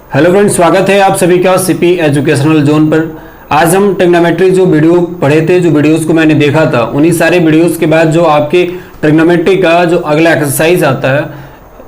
Hello friends, स्वागत है आप सभी का सीपी एजुकेशनल जोन पर। आज हम ट्रिग्नोमेट्री जो वीडियो पढ़े थे, जो वीडियोस को मैंने देखा था, उन्हीं सारे वीडियोस के बाद जो आपके ट्रिग्नोमेट्री का जो अगला एक्सरसाइज आता है,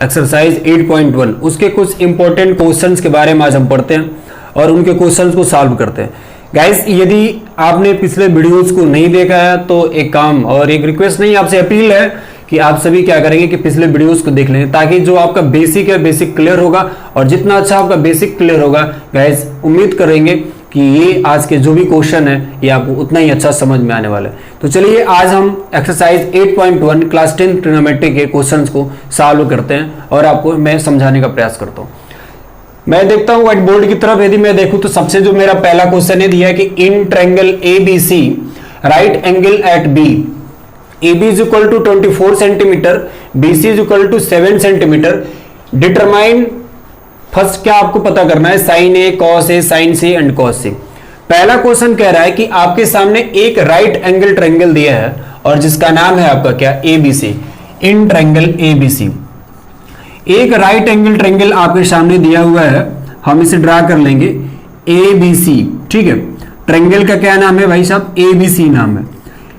एक्सरसाइज 8.1, उसके कुछ इंपॉर्टेंट क्वेश्चंस के बारे में आज हम पढ़ते हैं और उनके क्वेश्चंस को सॉल्व करते हैं। गाइस, यदि आपने पिछले वीडियोस को नहीं देखा है तो एक काम और एक रिक्वेस्ट नहीं, आपसे अपील है कि आप सभी क्या करेंगे कि पिछले वीडियोस को देख लें, ताकि जो आपका बेसिक है बेसिक क्लियर होगा। और जितना अच्छा आपका बेसिक क्लियर होगा गाइस, उम्मीद करेंगे कि ये आज के जो भी क्वेश्चन है ये आपको उतना ही अच्छा समझ में आने वाला है। तो चलिए आज हम एक्सरसाइज 8.1 क्लास 10 ट्रिग्नोमेट्री के क्वेश्चंस को सॉल्व करते हैं और आपको मैं समझाने का प्रयास करता हूँ। मैं देखता हूँ व्हाइट बोर्ड की तरफ। यदि मैं देखूँ तो सबसे जो मेरा पहला क्वेश्चन है दिया है कि in triangle ABC right angle at B, AB is equal to 24 centimetre, BC is equal to 7 centimetre. Determine, first क्या आपको पता करना है, sine A, cos A, sine C and cos C। पहला क्वेश्चन कह रहा है कि आपके सामने एक राइट एंगल ट्रायंगल दिया है और जिसका नाम है आपका क्या, ABC, इन ट्रायंगल ABC। एक राइट एंगल ट्रायंगल आपके सामने दिया हुआ है, हम इसे ड्रा कर लेंगे ABC, ठीक है। ट्रायंगल का क्या नाम है भाई साहब, ABC नाम है।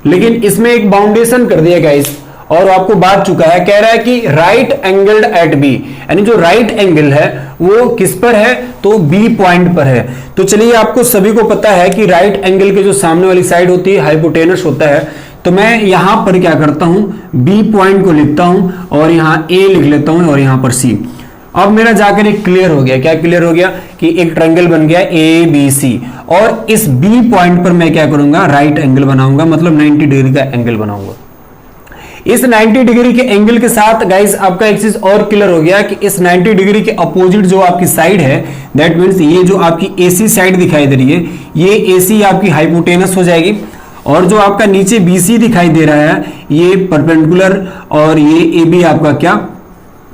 लेकिन इसमें एक बाउंडेशन कर दिया गाइस, और आपको बात चुका है, कह रहा है कि राइट एंगल्ड एट B, यानी जो राइट एंगल है वो किस पर है, तो B पॉइंट पर है। तो चलिए, आपको सभी को पता है कि राइट एंगल के जो सामने वाली साइड होती है हाइपोटेनस होता है। तो मैं यहां पर क्या करता हूं, B पॉइंट को लिखता हूं और यहां A लिख लेता हूं और यहां पर C। अब मेरा जाकर एक क्लियर हो गया, क्या क्लियर हो गया कि एक ट्रायंगल बन गया ABC, और इस B पॉइंट पर मैं क्या करूंगा, राइट एंगल बनाऊंगा, मतलब 90 डिग्री का एंगल बनाऊंगा। इस 90 डिग्री के एंगल के साथ गाइस आपका एक चीज और क्लियर हो गया कि इस 90 डिग्री के अपोजिट जो आपकी साइड है, दैट मीन्स ये जो आपकी AC साइड दिखाई दे रही है, ये AC आपकी हाइपोटेनस हो जाएगी, और जो आपका नीचे BC दिखाई दे रहा है ये परपेंडिकुलर, और ये AB आपका क्या,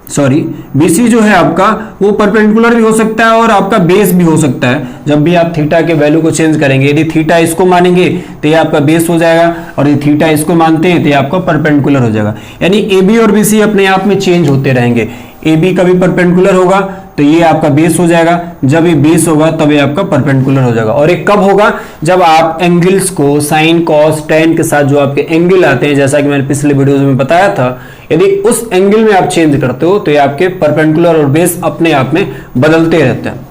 सॉरी, BC जो है आपका वो परपेंडिकुलर भी हो सकता है और आपका बेस भी हो सकता है। जब भी आप थीटा के वैल्यू को चेंज करेंगे, यदि थीटा इसको मानेंगे तो ये आपका बेस हो जाएगा, और यदि थीटा इसको मानते हैं तो ये आपका परपेंडिकुलर हो जाएगा। यानी AB और BC अपने आप में चेंज होते रहेंगे। AB कभी परपेंडिकुलर होगा तो ये आपका बेस हो जाएगा, जब ये बेस होगा तब ये आपका परपेंडिकुलर हो जाएगा। और ये कब होगा, जब आप एंगल्स को साइन कॉस टेन के साथ जो आपके एंगल आते हैं, जैसा कि मैंने पिछले वीडियोस में बताया था, यदि उस एंगल में आप चेंज करते हो तो ये आपके परपेंडिकुलर और बेस अपने आप में बदलते रहते हैं।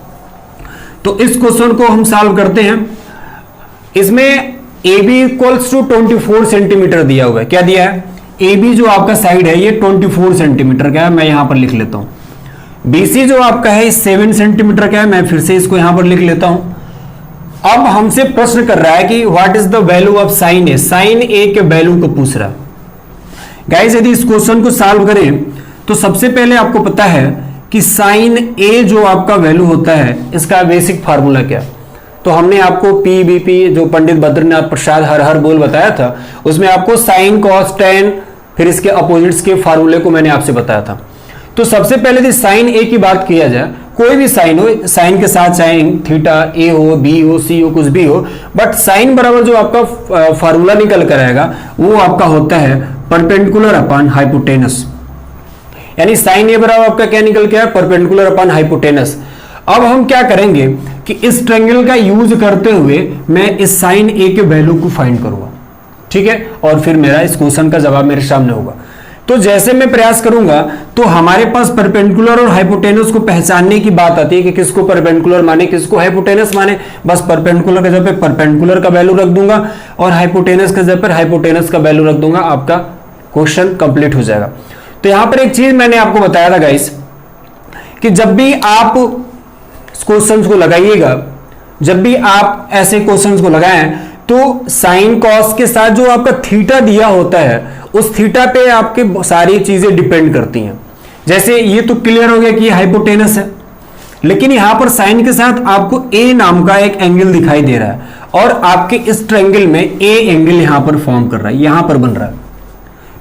तो इस क्वेश्चन को हम सॉल्व करते हैं। इसमें AB इक्वल्स टू 24 सेंटीमीटर दिया हुआ है। क्या दिया है, AB जो आपका साइड है ये 24 सेंटीमीटर का है, मैं यहां पर लिख लेता हूं। BC जो आपका है 7 सेंटीमीटर का है, मैं फिर से इसको यहां पर लिख लेता हूं। अब हमसे प्रश्न कर रहा है कि what is the value of sine A, sine A के वैल्यू को पूछ रहा है। गाइस, यदि इस क्वेश्चन को सॉल्व करें तो सबसे पहले आपको पता है कि साइन A जो आपका वैल्यू होता है, इसका बेसिक फार्मूला क्या, तो हमने आपको PBP जो पंडित बद्रीनाथ प्रसाद हर हर बोल बताया था, उसमें आपको साइन कॉस टेन फिर इसके अपोजिट्स के फार्मूले को मैंने आपसे बताया था। तो सबसे पहले यदि साइन A की बात किया जाए, कोई भी साइन हो, साइन के साथ चाहे थीटा A हो, B हो, C हो, कुछ भी हो, बट साइन बराबर जो आपका फार्मूला निकल कर आएगा वो आपका होता है परपेंडिकुलर अपॉन हाइपोटेनस। यानी साइन A बराबर आपका क्या निकल के आया, परपेंडिकुलर अपॉन हाइपोटेनस। अब हम क्या करेंगे कि इस ट्रायंगल का यूज करते हुए मैं इस साइन A के वैल्यू को फाइंड करूंगा, ठीक है, और फिर मेरा इस क्वेश्चन का जवाब मेरे सामने होगा। तो जैसे मैं प्रयास करूंगा तो हमारे पास परपेंडिकुलर और हाइपोटेनस को पहचानने की बात आती है कि किसको परपेंडिकुलर माने किसको हाइपोटेनस माने। बस परपेंडिकुलर के जगह पे परपेंडिकुलर का वैल्यू रख दूंगा और हाइपोटेनस के जगह पर हाइपोटेनस का वैल्यू रख दूंगा, आपका क्वेश्चन कंप्लीट हो जाएगा। तो यहां पर एक चीज मैंने आपको बताया था गाइस कि जब भी आप क्वेश्चंस को लगाइएगा, जब भी आप ऐसे क्वेश्चंस को लगाएं तो साइन कॉस के साथ जो आपका थीटा दिया होता है उस थीटा पे आपके सारी चीजें डिपेंड करती हैं। जैसे ये तो क्लियर हो गया कि ये हाइपोटेनस है, लेकिन यहां पर साइन के साथ आपको A नाम का एक एंगल दिखाई दे रहा है और आपके इस ट्रायंगल में A एंगल यहां पर फॉर्म कर रहा है, यहां पर बन रहा है।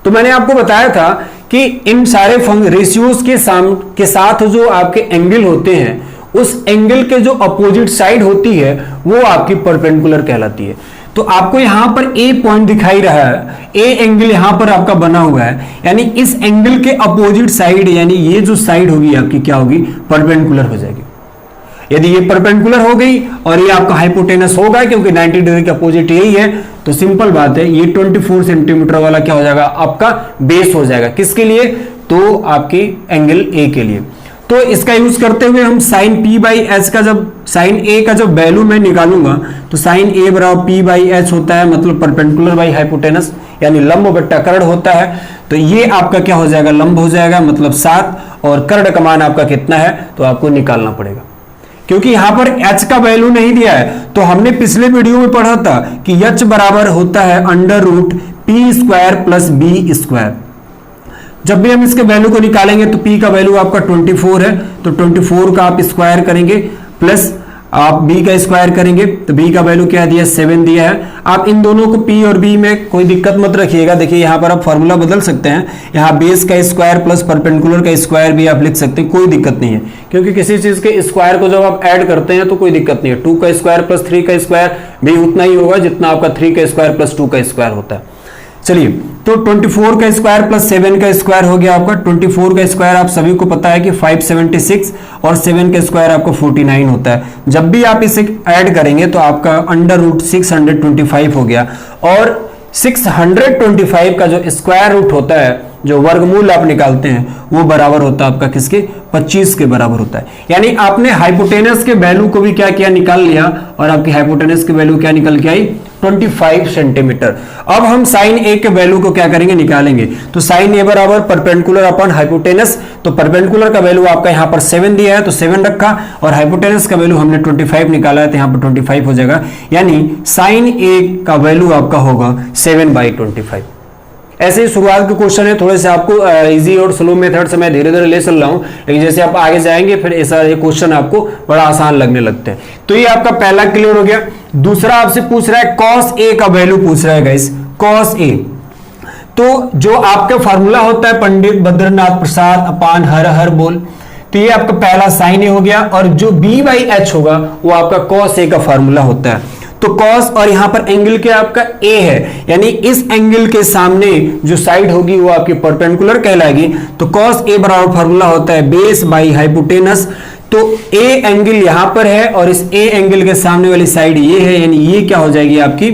तो मैंने आपको बताया था कि इन सारे रेशियोज के साथ जो आपके एंगल होते हैं, उस एंगल के जो अपोजिट साइड होती है वो आपकी परपेंडिकुलर कहलाती है। तो आपको यहां पर A पॉइंट दिखाई रहा है, A एंगल यहां पर आपका बना हुआ है, यानी इस एंगल के अपोजिट साइड, यानी ये जो साइड होगी आपकी क्या होगी, परपेंडिकुलर हो जाएगी। यदि ये परपेंडिकुलर हो गई और ये आपका हाइपोटेनस होगा क्योंकि 90 डिग्री का अपोजिट यही है, तो सिंपल बात है ये 24 सेंटीमीटर वाला क्या हो जाएगा आपका बेस हो जाएगा। किसके लिए? तो आपकी एंगल ए के लिए। तो इसका यूज करते हुए हम साइन पी बाई एच का जब साइन ए का जब वैल्यू मैं निकालूंगा तो साइन ए बराबर पी बाई एच होता है, मतलब परपेंडिकुलर बाई हाइपोटेनस यानी लंब बट्टा कर्ण होता है। तो ये आपका क्या हो जाएगा? लंब हो जाएगा, मतलब 7, और कर्ण का मान आपका कितना है तो आपको निकालना पड़ेगा। क्योंकि यहां पर h का वैल्यू नहीं दिया है, तो हमने पिछले वीडियो में पढ़ा था कि h बराबर होता है under root p square plus b square. जब भी हम इसके वैल्यू को निकालेंगे तो p का वैल्यू आपका 24 है, तो 24 का आप स्क्वायर करेंगे प्लस आप b का स्क्वायर करेंगे तो b का वैल्यू क्या दिया? 7 दिया है। आप इन दोनों को p और b में कोई दिक्कत मत रखिएगा। देखिए यहाँ पर आप फॉर्मूला बदल सकते हैं, यहाँ बेस का स्क्वायर प्लस परपेंडिकुलर का स्क्वायर भी आप लिख सकते हैं, कोई दिक्कत नहीं है। क्योंकि किसी चीज के स्क्वायर को जब आप ऐड करते हैं तो कोई दिक्कत नहीं है। 2 का स्क्वायर प्लस 3 का स्क्वायर भी उतना ही होगा जितना आपका 3 का स्क्वायर प्लस 2 का स्क्वायर होता है। चलिए, तो 24 का स्क्वायर प्लस 7 का स्क्वायर हो गया आपका। 24 का स्क्वायर आप सभी को पता है कि 576 और 7 का स्क्वायर आपको 49 होता है। जब भी आप इसे ऐड करेंगे तो आपका अंडर रूट 625 हो गया, और 625 का जो स्क्वायर रूट होता है, जो वर्गमूल आप निकालते हैं, वो बराबर होता है आपका किसके? 25 के बराबर होता है। यानी आपने हाइपोटेनस के वैल्यू को भी क्या किया? निकाल लिया, और आपकी हाइपोटेनस की वैल्यू क्या निकल के आई? 25 सेंटीमीटर। अब हम साइन ए के वैल्यू को क्या करेंगे? निकालेंगे। तो साइन ए बराबर परपेंडिकुलर अपॉन हाइपोटेनस, तो परपेंडिकुलर का वैल्यू आपका यहाँ पर 7 दिया है तो 7 रखा, और हाइपोटेनस का वैल्यू हमने 25 निकाला है तो यहाँ पर 25 हो जाएगा। यानी साइन ए का वैल्यू आपका होगा 7/25। ऐसे ही शुरुआत के क्वेश्चन है, थोड़े से आपको इजी और स्लो मेथड से मैं धीरे धीरे ले चल रहा हूं, लेकिन जैसे आप आगे जाएंगे फिर ऐसा ये क्वेश्चन आपको बड़ा आसान लगने लगते हैं। तो ये आपका पहला क्लियर हो गया। दूसरा आपसे पूछ रहा है कॉस ए का वैल्यू पूछ रहा है गाइस, कॉस ए। तो जो आपका फॉर्मूला होता है पंडित बद्रीनाथ प्रसाद अपान हर हर बोल, तो ये आपका पहला साइन ए हो गया, और जो बी बाई एच होगा वो आपका कॉस ए का फॉर्मूला होता है। तो कॉस, और यहां पर एंगल क्या आपका ए है, यानी इस एंगल के सामने जो साइड होगी वो आपकी परपेंडिकुलर कहलाएगी। तो कॉस ए बराबर फॉर्मूला होता है बेस बाई हाइपोटेनस। तो ए एंगल यहां पर है और इस ए एंगल के सामने वाली साइड ये है, यानी ये क्या हो जाएगी? आपकी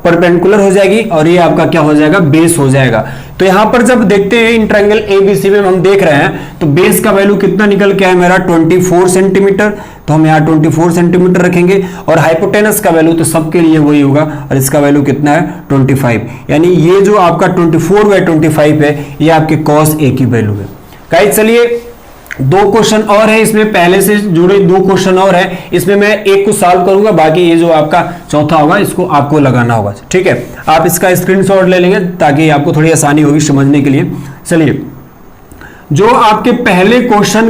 परपेंडिकुलर हो जाएगी, और ये आपका क्या हो जाएगा? बेस हो जाएगा। तो यहां पर जब देखते हैं इन ट्रायंगल एबीसी में हम देख रहे हैं, तो बेस का वैल्यू कितना निकल के आया मेरा? 24 सेंटीमीटर। तो हम यहाँ 24 सेंटीमीटर रखेंगे, और हाइपोटेनस का वैल्यू तो सबके लिए वही होगा, और इसका वैल्यू कितना है? 25। यानी ये जो आपका 24/25 है, ये आपके कॉस ए की वैल्यू है। गाइस चलिए, 2 क्वेश्चन और है इसमें, पहले से जुड़े 2 क्वेश्चन और है इसमें। मैं एक को सॉल्व करूंगा, बाकी ये जो आपका चौथा होगा इसको आपको लगाना होगा। ठीक है, आप इसका स्क्रीनशॉट ले लेंगे ताकि आपको थोड़ी आसानी होगी समझने के लिए। चलिए, जो आपके पहले क्वेश्चन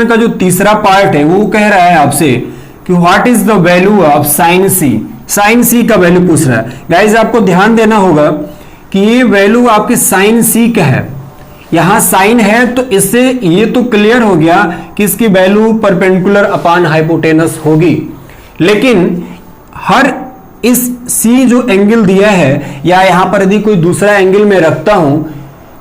का जो तीसरा पार्ट है वो कह रहा है आपसे कि what is the value of sine C. Sine C का वैल्यू पूछ रहा है। गाइज आपको ध्यान देना होगा कि ये वैल्यू आपकी साइन सी का है। यहां साइन है तो इससे ये तो क्लियर हो गया कि इसकी वैल्यू परपेंडिकुलर अपान हाइपोटेनस होगी, लेकिन हर इस सी जो एंगल दिया है, या यहां पर यदि कोई दूसरा एंगल में रखता हूं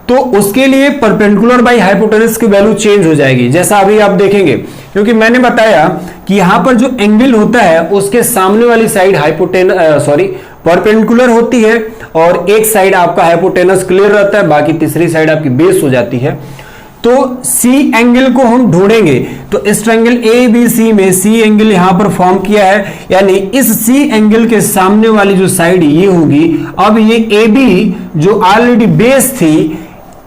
तो उसके लिए परपेंडिकुलर बाई हाइपोटेनस की वैल्यू चेंज हो जाएगी, जैसा अभी आप देखेंगे। क्योंकि मैंने बताया कि यहां पर जो एंगल होता है उसके सामने वाली साइड परपेंडिकुलर होती है, और एक साइड आपका हाइपोटेनस क्लियर रहता है, बाकी तीसरी साइड आपकी बेस हो जाती है। तो सी एंगल को हम ढूंढेंगे, तो इस ट्रायंगल ए बी सी में सी एंगल यहां पर फॉर्म किया है, यानी इस सी एंगल के सामने वाली जो साइड ये होगी। अब ये ए बी जो ऑलरेडी बेस थी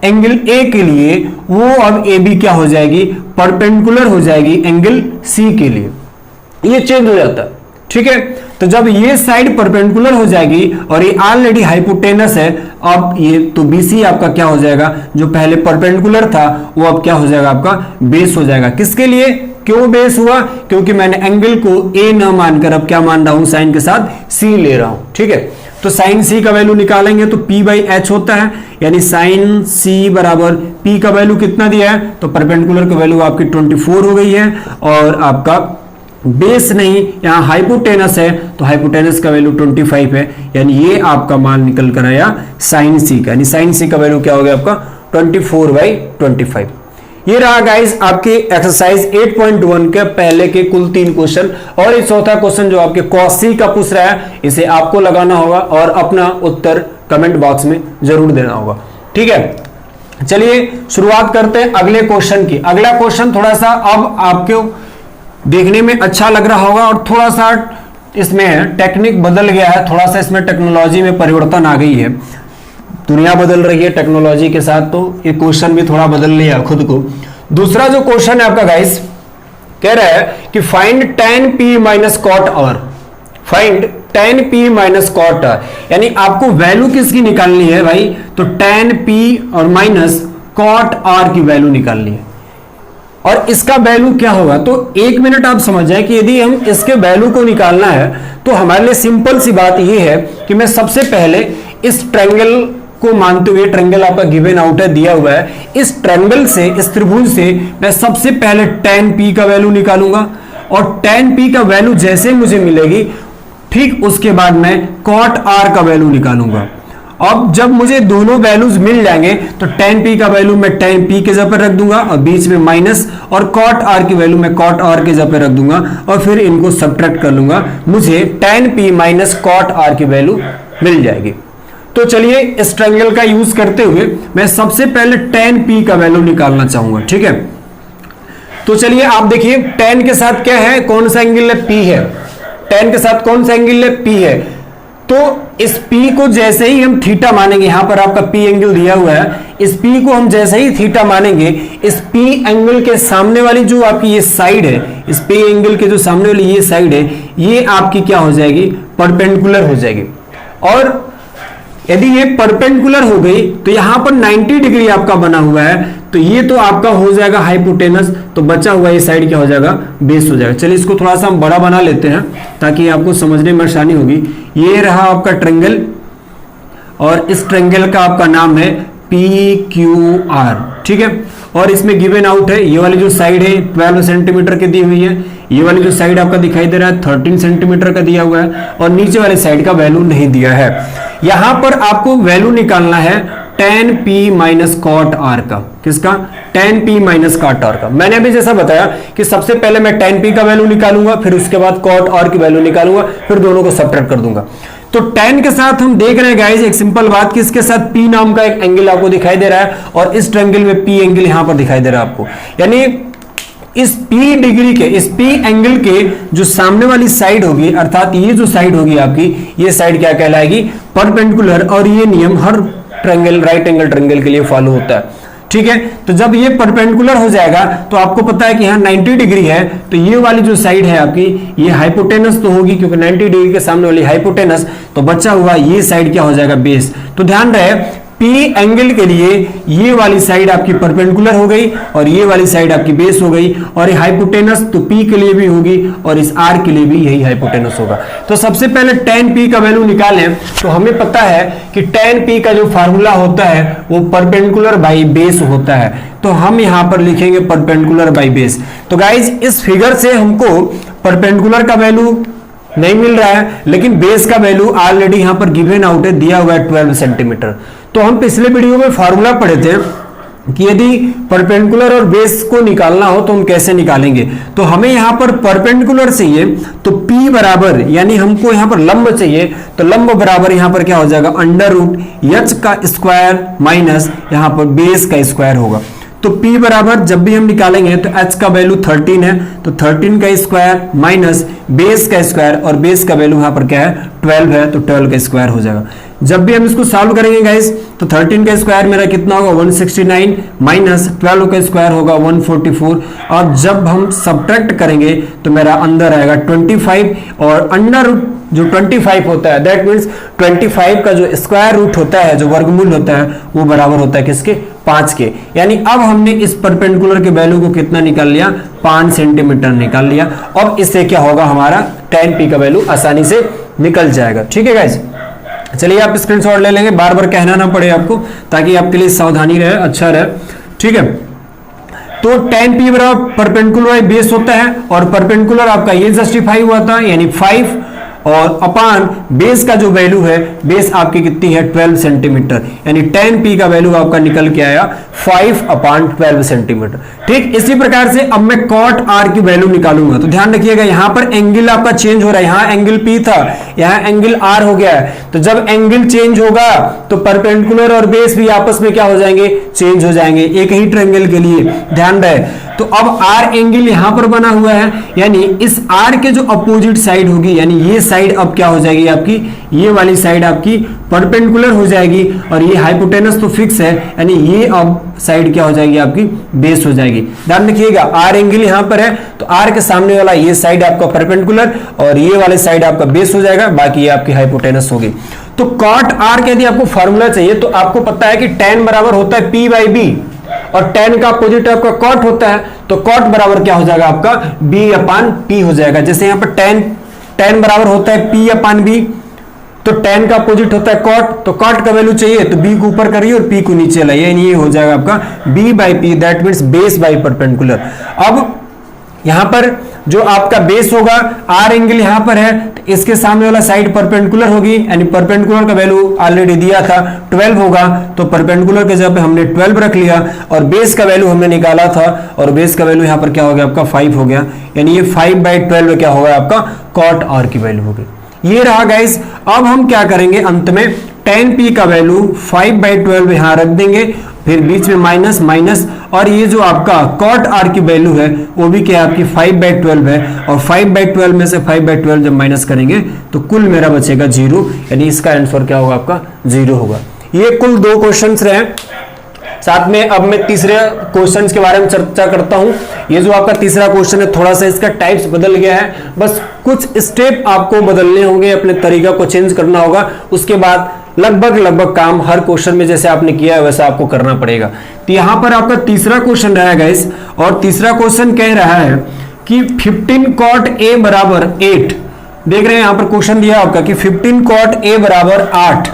एंगल ए के लिए, वो अब ए बी क्या हो जाएगी? परपेंडिकुलर हो जाएगी एंगल सी के लिए। ये चेंज हो जाता है। ठीक है, तो जब ये साइड परपेंडिकुलर हो जाएगी और ये ऑलरेडी हाइपोटेनस है, अब ये तो बीसी आपका क्या हो जाएगा? जो पहले परपेंडिकुलर था वो अब क्या हो जाएगा? आपका बेस हो जाएगा। किसके लिए? क्यों बेस हुआ? क्योंकि मैंने एंगल को ए न मानकर अब क्या मान रहा हूं? साइन के साथ सी ले रहा हूं। ठीक है, तो साइन सी का वैल्यू निकालेंगे तो पी बाई एच होता है, यानी साइन सी बराबर पी का वैल्यू कितना दिया है? तो परपेंडिकुलर का वैल्यू आपकी 24 हो गई है, और आपका बेस नहीं, यहां हाइपोटेनस है तो हाइपोटेनस का वैल्यू 25 है, यानी ये आपका मान निकल कर आया साइन सी का। यानी साइन सी का वैल्यू क्या हो गया आपका? 24/25। ये रहा गाइस आपके एक्सरसाइज 8.1 के पहले के कुल 3 क्वेश्चन, और ये चौथा क्वेश्चन जो आपके कॉसी का पूछ रहा है, इसे आपको लगाना होगा और अपना उत्तर कमेंट बॉक्स में जरूर देना होगा। ठीक है, चलिए शुरुआत करते हैं अगले क्वेश्चन की। अगला क्वेश्चन थोड़ा सा अब आपको देखने में अच्छा लग रहा होगा और थोड़ा सा इसमें टेक्निक बदल गया है, थोड़ा सा इसमें टेक्नोलॉजी में परिवर्तन आ गई है, दुनिया बदल रही है टेक्नोलॉजी के साथ, तो ये क्वेश्चन भी थोड़ा बदल लिया खुद को। दूसरा जो क्वेश्चन है आपका गाइस कह रहा है कि find tan p minus cot r, find tan p minus cot r, यानी आपको वैल्यू किसकी निकालनी है भाई, तो tan p और माइनस कॉट आर की वैल्यू निकालनी है। और इसका वैल्यू क्या होगा, तो एक मिनट आप समझ जाए कि यदि हम इसके वैल्यू को निकालना है तो हमारे लिए सिंपल सी बात यह है कि मैं सबसे पहले इस ट्रायंगल को मानते हुए, ट्रायंगल आपका गिवन आउट है, दिया हुआ है, इस ट्रायंगल से, इस त्रिभुज से मैं सबसे पहले tan p का वैल्यू निकालूंगा, और tan p का वैल्यू जैसे मुझे मिलेगी ठीक उसके बाद मैं cot r का वैल्यू निकालूंगा। अब जब मुझे दोनों वैल्यूज मिल जाएंगे तो tan p का वैल्यू मैं tan p के जगह पर रख दूंगा और बीच में माइनस, और cot r की वैल्यू मैं cot r के जगह पर रख दूंगा और फिर इनको सब्ट्रैक्ट कर लूंगा, मुझे tan p minus cot r की वैल्यू मिल जाएगी। तो चलिए इस ट्रायंगल का यूज करते हुए मैं सबसे पहले tan p का वैल्यू निकालना चाहूंगा। ठीक है, तो चलिए आप देखिए tan के साथ क्या है, कौन सा एंगल है, p है, tan के साथ कौन सा एंगल है, p है। तो इस p को जैसे ही हम थीटा मानेंगे, यहां पर आपका p एंगल दिया हुआ है, इस p को हम जैसे ही थीटा मानेंगे, इस p एंगल के सामने वाली जो आपकी ये साइड है, इस p एंगल के जो सामने वाली ये साइड है, ये आपकी क्या हो जाएगी, परपेंडिकुलर हो जाएगी। और यदि ये परपेंडिकुलर हो गई तो यहां पर 90 डिग्री आपका बना हुआ है, तो ये तो आपका हो जाएगा हाइपोटेनस, तो बचा हुआ ये साइड क्या हो जाएगा, बेस हो जाएगा। चलिए इसको थोड़ा सा हम बड़ा बना लेते हैं ताकि आपको समझने में आसानी होगी। ये रहा आपका ट्रायंगल, और इस ट्रायंगल का आपका नाम है PQR। ठीक है, और इसमें गिवन आउट है, ये वाली जो साइड है 12 सेंटीमीटर की दी हुई है, ये वाली जो साइड आपका दिखाई दे रहा है 13 सेंटीमीटर का दिया हुआ है, और नीचे वाली साइड का वैल्यू नहीं दिया है। यहां पर आपको वैल्यू निकालना है tan p minus cot r का, किसका, tan p minus cot r का। मैंने अभी जैसा बताया कि सबसे पहले मैं tan p का वैल्यू निकालूंगा, फिर उसके बाद कॉट r की वैल्यू निकालूंगा, फिर दोनों को सब्ट्रैक्ट कर दूंगा। तो tan के साथ हम देख रहे हैं गाइस एक सिंपल बात कि इसके साथ p नाम का एक एंगल आपको दिखाई दे रहा है, और इस ट्रायंगल में p एंगल यहां पर दिखाई दे रहा है आपको, यानी इस P डिग्री के, इस P एंगल के जो सामने वाली साइड होगी, अर्थात ये जो साइड होगी आपकी, ये साइड क्या कहलाएगी, परपेंडिकुलर। और ये नियम हर ट्रायंगल, राइट एंगल ट्रायंगल के लिए फॉलो होता है। ठीक है, तो जब ये परपेंडिकुलर हो जाएगा तो आपको पता है कि यहाँ 90 डिग्री है, तो ये वाली जो साइड है आपकी, ये हाइपोटेनस तो होगी क्योंकि 90 डिग्री के सामने वाली हाइपोटेनस, तो बचा हुआ ये साइड क्या हो जाएगा, बेस। तो ध्यान रहे P एंगल के लिए ये वाली साइड आपकी परपेंडिकुलर हो गई और ये वाली साइड आपकी बेस हो गई, और ये हाइपोटेनस तो P के लिए भी होगी और इस R के लिए भी यही हाइपोटेनस होगा। तो सबसे पहले tan P का वैल्यू निकालें तो हमें पता है कि tan P का जो फार्मूला होता है वो परपेंडिकुलर बाई बेस होता है, तो हम यहां पर लिखेंगे परपेंडिकुलर बाई बेस। तो गाइज इस फिगर से हमको परपेंडिकुलर का वैल्यू नहीं मिल रहा है, लेकिन बेस का वैल्यू ऑलरेडी यहां पर गिवन आउट है, दिया हुआ है 12 सेंटीमीटर। तो हम पिछले वीडियो में फार्मूला पढ़े थे कि यदि परपेंडिकुलर और बेस को निकालना हो तो हम कैसे निकालेंगे। तो हमें यहां पर परपेंडिकुलर चाहिए, तो P बराबर, यानी हमको यहां पर लंब चाहिए, तो लंब बराबर यहां पर क्या हो जाएगा, अंडर रूट h का स्क्वायर माइनस यहां पर बेस का स्क्वायर होगा। तो P बराबर जब भी हम निकालेंगे तो h का वैल्यू 13 है, तो 13 का स्क्वायर माइनस बेस का स्क्वायर, और बेस का वैल्यू यहां पर क्या है, 12 है, तो 12 का स्क्वायर हो जाएगा। जब भी हम इसको सॉल्व करेंगे गाइस तो 13 का स्क्वायर मेरा कितना होगा, 169 माइनस 12 का स्क्वायर होगा 144, और जब हम सब्ट्रैक्ट करेंगे तो मेरा अंदर आएगा 25, और अंडर रूट जो 25 होता है, दैट मीन्स 25 का जो स्क्वायर रूट होता है, जो वर्गमूल होता है, वो बराबर होता है किसके, 5 के। यानी अब हमने इस परपेंडिकुलर के वैल्यू को कितना निकाल लिया, 5 सेंटीमीटर निकाल लिया। अब इससे क्या होगा, हमारा tan P का वैल्यू आसानी से निकल जाएगा। ठीक है गाइज, चलिए आप स्क्रीनशॉट ले लेंगे, बार बार कहना ना पड़े आपको, ताकि आपके लिए सावधानी रहे, अच्छा रहे। ठीक है, तो tan P बराबर परपेंडिकुलर बेस होता है, और परपेंडिकुलर आपका ये जस्टिफाई हुआ था, यानी 5, और अपान बेस का जो वैल्यू है, बेस आपकी कितनी है 12 सेंटीमीटर, यानी 10p का वैल्यू आपका निकल के आया 5/12 सेंटीमीटर। ठीक इसी प्रकार से अब मैं कॉट r की वैल्यू निकालूंगा। तो ध्यान रखिएगा यहां पर एंगल आपका चेंज हो रहा है, यहां एंगल p था, यहां एंगल r हो गया है। तो जब एंगल चेंज होगा तो परपेंडिकुलर और बेस भी आपस में क्या हो जाएंगे, चेंज हो जाएंगे, एक ही ट्रायंगल के लिए, ध्यान रहे। तो अब r एंगल यहां पर बना हुआ है, यानी इस r के जो अपोजिट साइड होगी, यानी ये साइड अब क्या हो जाएगी आपकी, ये वाली साइड आपकी परपेंडिकुलर हो जाएगी, और ये हाइपोटेनस तो फिक्स है, यानी ये अब साइड क्या हो जाएगी आपकी, बेस हो जाएगी। ध्यान रखिएगा r एंगल यहां पर है, तो r के सामने वाला ये साइड आपका परपेंडिकुलर और ये वाले साइड आपका बेस हो जाएगा, बाकी ये आपकी हाइपोटेनस होगी। तो कॉट r के यदि आपको फॉर्मूला चाहिए तो आपको पता है कि tan बराबर होता है p/b, और tan का अपोजिट आपका कॉट होता है, तो कॉट बराबर क्या हो जाएगा आपका b/p हो जाएगा। जैसे यहां पर tan बराबर होता है p/b, तो tan का अपोजिट होता है कॉट, तो कॉट का वैल्यू चाहिए तो b को ऊपर करिए और p को नीचे लाइए, यानी ये हो जाएगा आपका b/p, that means base by perpendicular. अब यहां पर जो आपका बेस होगा, r एंगल यहां पर है, तो इसके सामने वाला साइड परपेंडिकुलर होगी, यानी परपेंडिकुलर का वैल्यू ऑलरेडी दिया था 12 होगा, तो परपेंडिकुलर के जगह पे हमने 12 रख लिया, और बेस का वैल्यू हमने निकाला था, और बेस का वैल्यू यहां पर क्या हो गया आपका 5 हो गया, यानी ये 5/12 क्या होगा आपका कॉट r की वैल्यू होगी। ये रहा गाइस। अब हम क्या करेंगे, अंत में tan p का वैल्यू 5/12 यहां रख देंगे, फिर बीच में माइनस माइनस, और ये जो आपका कॉट r की वैल्यू है वो भी क्या आपकी 5/12 है, और 5/12 में से 5/12 जब माइनस करेंगे तो कुल मेरा बचेगा 0, यानी इसका आंसर क्या होगा आपका 0 होगा। ये कुल 2 क्वेश्चंस रहे। साथ में अब मैं तीसरे क्वेश्चंस के बारे में चर्चा करता हूं। ये जो आपका तीसरा क्वेश्चन है, थोड़ा सा इसका टाइप्स बदल गया है, बस कुछ स्टेप आपको बदलने होंगे, अपने तरीका को चेंज करना होगा, उसके बाद लगभग काम हर क्वेश्चन में जैसे आपने किया है वैसा आपको करना पड़ेगा। तो यहां पर आपका तीसरा क्वेश्चन रहा है गाइस, और तीसरा क्वेश्चन कह रहा है कि 15 cot a बराबर 8। देख रहे हैं यहां पर क्वेश्चन दिया आपका कि 15 cot a बराबर 8,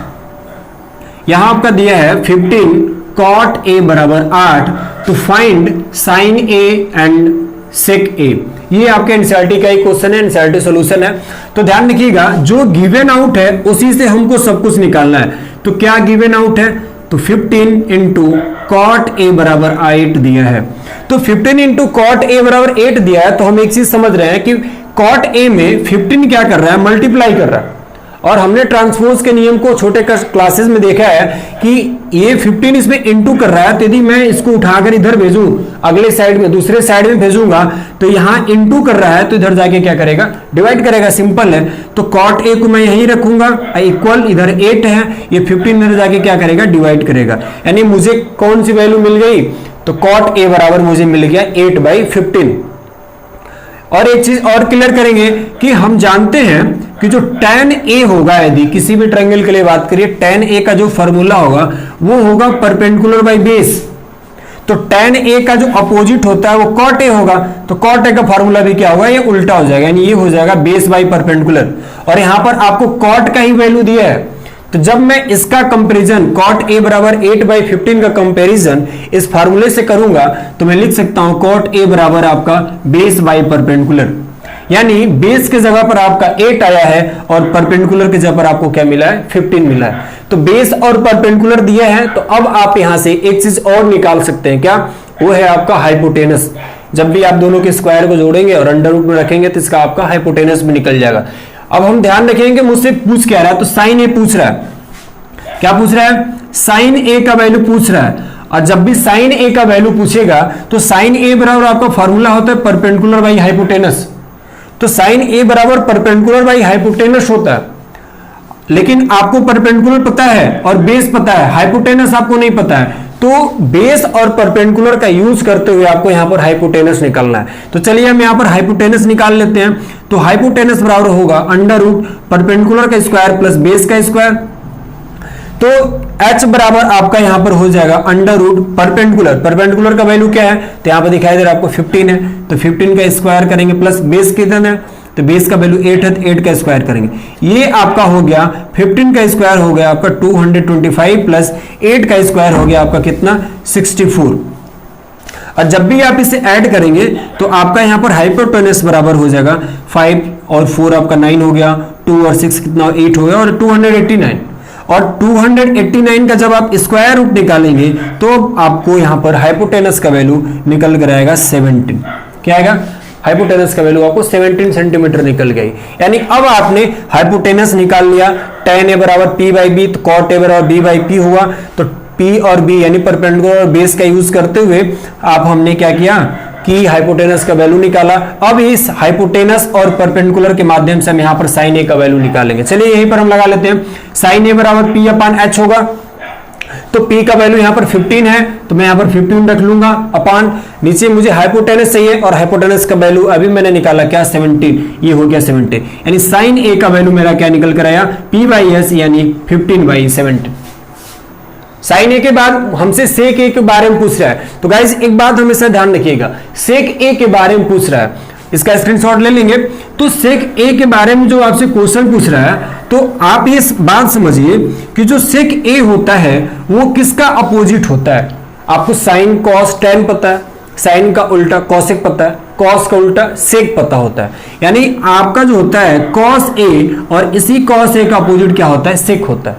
यहां आपका दिया है 15 cot a बराबर 8, तो find sin a and sec a। ये आपके एनसीईआरटी का ही क्वेश्चन है, एनसीईआरटी सॉल्यूशन है। तो ध्यान रखिएगा जो गिवन आउट है उसी से हमको सब कुछ निकालना है। तो क्या गिवन आउट है, तो 15 इंटू कॉट ए बराबर 8 दिया है। तो 15 इंटू कॉट ए बराबर 8 दिया है, तो हम एक चीज समझ रहे हैं कि कॉट ए में 15 क्या कर रहा है, मल्टीप्लाई कर रहा है। और हमने ट्रांसपोज के नियम को छोटे क्लासेस में देखा है कि ये 15 इसमें इंटू कर रहा है, तो यदि मैं इसको उठाकर इधर भेजूं, अगले साइड में दूसरे साइड में भेजूंगा, तो यहां इंटू कर रहा है, तो इधर जाके क्या करेगा, डिवाइड करेगा, सिंपल है। तो कॉट ए को मैं यहीं रखूंगा, इक्वल इधर 8 है, ये 15 इधर जाके क्या करेगा, डिवाइड करेगा, यानी मुझे कौन सी वैल्यू मिल गई, तो कॉट ए बराबर मुझे मिल गया 8/15। और एक चीज और क्लियर करेंगे कि हम जानते हैं कि जो tan a होगा, यदि किसी भी ट्रायंगल के लिए बात करिए, tan a का जो फॉर्मूला होगा वो होगा परपेंडिकुलर बाय बेस। तो tan a का जो अपोजिट होता है वो cot a होगा, तो cot a का फॉर्मूला भी क्या होगा, ये उल्टा हो जाएगा, यानी ये हो जाएगा बेस बाय परपेंडिकुलर। और यहां पर आपको cot का ही वैल्यू दिया है, तो जब मैं इसका कंपैरिजन cot a बराबर 8/15 का कंपैरिजन इस फार्मूले से करूंगा, तो मैं लिख सकता हूं cot a बराबर आपका बेस बाय परपेंडिकुलर, यानी बेस के जगह पर आपका 8 आया है और परपेंडिकुलर के जगह पर आपको क्या मिला है, 15 मिला है। तो बेस और परपेंडिकुलर दिया है, तो अब आप यहां से एक चीज और निकाल सकते हैं, क्या, वो है आपका हाइपोटेनस। जब भी आप दोनों के स्क्वायर को जोड़ेंगे और अंडर रूट में रखेंगे तो इसका आपका हाइपोटेनस भी निकल जाएगा। अब हम ध्यान रखेंगे मुझसे पूछ क्या रहा है, तो साइन ए पूछ रहा है, क्या पूछ रहा है, साइन ए का वैल्यू पूछ रहा है। और जब भी साइन ए का वैल्यू पूछेगा तो साइन ए बराबर आपका फॉर्मूला होता है परपेंडिकुलर बाई हाइपोटेनस। तो साइन ए बराबर परपेंडिकुलर बाई हाइपोटेनस होता है, लेकिन आपको परपेंडिकुलर पता है और बेस पता है, हाइपोटेनस आपको नहीं पता है। तो बेस और परपेंडिकुलर का यूज करते हुए आपको यहां पर हाइपोटेनस निकालना है। तो चलिए हम यहां पर हाइपोटेनस निकाल लेते हैं। तो हाइपोटेनस बराबर होगा अंडर रूट परपेंडिकुलर का स्क्वायर प्लस बेस का स्क्वायर। तो h बराबर आपका यहां पर हो जाएगा अंडर रूट परपेंडिकुलर, परपेंडिकुलर का वैल्यू क्या है, तो यहां पर दिखाई दे रहा है आपको 15 है, तो 15 का स्क्वायर करेंगे प्लस बेस कितना है, तो बेस का वैल्यू 8 है, तो 8 का स्क्वायर करेंगे। ये आपका हो गया 15 का स्क्वायर हो गया आपका 225 प्लस 8 का स्क्वायर हो गया आपका कितना 64। और जब भी आप इसे ऐड करेंगे तो आपका यहां पर हाइपोटेनस बराबर हो जाएगा 5 और 4 आपका 9 हो गया 2 और 6 कितना 8 हो गया, और 289, और 289 का जब आप स्क्वायर रूट निकालेंगे तो आपको यहां पर हाइपोटेनस का वैल्यू निकल कर आएगा 17। क्या आएगा? हाइपोटेनस का वैल्यू आपको 17 सेंटीमीटर निकल गई। यानी अब आपने हाइपोटेनस निकाल लिया, tan a बराबर p बाई बी, तो cot a बराबर b बाई p हुआ। तो p और b यानी परपेंडिकुलर और बेस का यूज करते हुए आप हमने क्या किया कि हाइपोटेनस का वैल्यू निकाला। अब इस हाइपोटेनस और परपेंडिकुलर के माध्यम से हम यहाँ पर साइन a का वैल्यू निकालेंगे। चलिए यहीं पर हम लगा लेते हैं, साइन a बराबर p अपान h होगा। तो p का वैल्यू यहाँ पर 15 है, तो मैं यहाँ पर 15 रख लूंगा अपान, नीचे मुझे हाइपोटेनस चाहिए और हाइपोटेनस का वैल्यू अभी मैंने निकाला क्या 17, ये हो गया 17। यानी साइन a का वैल्यू मेरा क्या निकल कर आया p बाई एस यानी 15/17। साइन ए के बाद हमसे सेक ए के बारे में पूछ रहा है। तो गाइस एक बात हमेशा ध्यान रखिएगा, सेक ए के बारे में पूछ रहा है, इसका स्क्रीनशॉट ले लेंगे। तो सेक ए के बारे में जो आपसे क्वेश्चन पूछ रहा है, तो आप ये बात समझिए कि जो सेक ए होता है वो किसका अपोजिट होता है। आपको साइन कॉस टेन पता है, साइन का उल्टा कॉसेक पता है, कॉस का उल्टा सेक पता होता है। यानी आपका जो होता है कॉस ए, और इसी कॉस ए का अपोजिट क्या होता है? सेक होता है,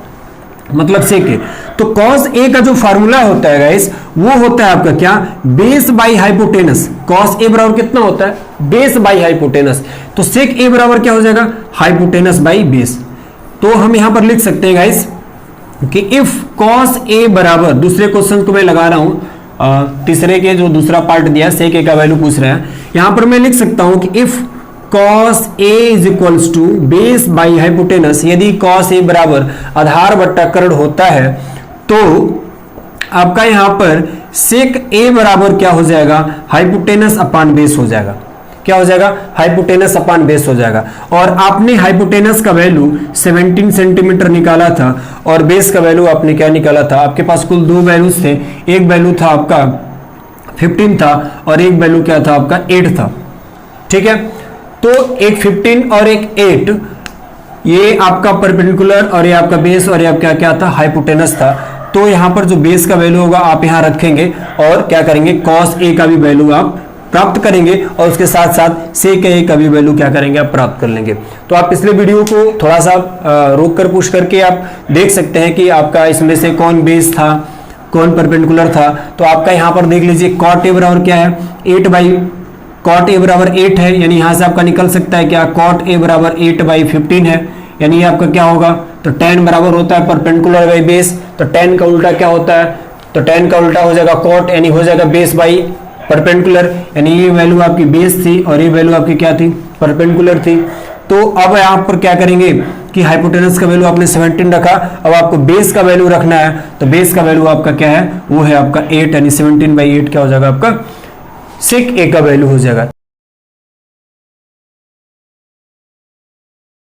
मतलब सेक ए। तो कॉस ए का जो फार्मूला होता है गाइस वो होता है आपका क्या? Base by hypotenuse. Cos A बराबर कितना होता है? Base by hypotenuse. तो सेक ए बराबर क्या हो जाएगा? Hypotenuse by base. तो हम यहां पर लिख सकते हैं गाइस कि इफ कॉस ए बराबर, दूसरे क्वेश्चन को मैं लगा रहा हूं, तीसरे के जो दूसरा पार्ट दिया सेक ए का वैल्यू पूछ रहे हैं, यहां पर मैं लिख सकता हूं कि if cos a is equals to base by hypotenuse, यदि cos a बराबर आधार बट्टा कर्ण होता है तो आपका यहां पर सेक a बराबर क्या हो जाएगा? हाइपोटेनस अपान बेस हो जाएगा। क्या हो जाएगा? हाइपोटेनस अपान बेस हो जाएगा। और आपने हाइपोटेनस का वैल्यू 17 सेंटीमीटर निकाला था और बेस का वैल्यू आपने क्या निकाला था? आपके पास कुल दो वैल्यूज थे, एक वैल्यू था आपका 15 था और एक वैल्यू क्या था आपका 8 था। ठीक है, तो एक 15 और एक 8, ये आपका परपेंडिकुलर और ये आपका बेस और ये आपका क्या था? हाइपोटेनस था। तो यहां पर जो बेस का वैल्यू होगा आप यहां रखेंगे और क्या करेंगे? कॉस ए का भी वैल्यू आप प्राप्त करेंगे और उसके साथ साथ सेक ए का भी वैल्यू क्या करेंगे? आप प्राप्त कर लेंगे। तो आप पिछले वीडियो को थोड़ा सा रोक कर पुश करके आप देख सकते हैं कि आपका इसमें से कौन बेस था, कौन परपेंडिकुलर था। तो आपका यहां पर देख लीजिए कॉट ए बराबर क्या है? 8 बाई कॉट ए बराबर 8 है, यानी यहां से आपका निकल सकता है क्या? कॉट ए बराबर 8/15 है, यानी ये आपका क्या होगा? तो tan बराबर होता है परपेंडिकुलर बाई बेस। तो tan का उल्टा क्या होता है? तो tan का उल्टा हो जाएगा कॉट, यानी हो जाएगा बेस बाई परपेंडिकुलर, यानी ये वैल्यू आपकी बेस थी और ये वैल्यू आपकी क्या थी? परपेंडिकुलर थी। तो अब यहां पर क्या करेंगे कि हाइपोटेनस का वैल्यू आपने 17 रखा, अब आपको बेस का वैल्यू रखना है। तो बेस का वैल्यू आपका क्या है? वो है आपका 8, यानी 17/8 क्या हो जाएगा? आपका सेक ए का वैल्यू हो जाएगा।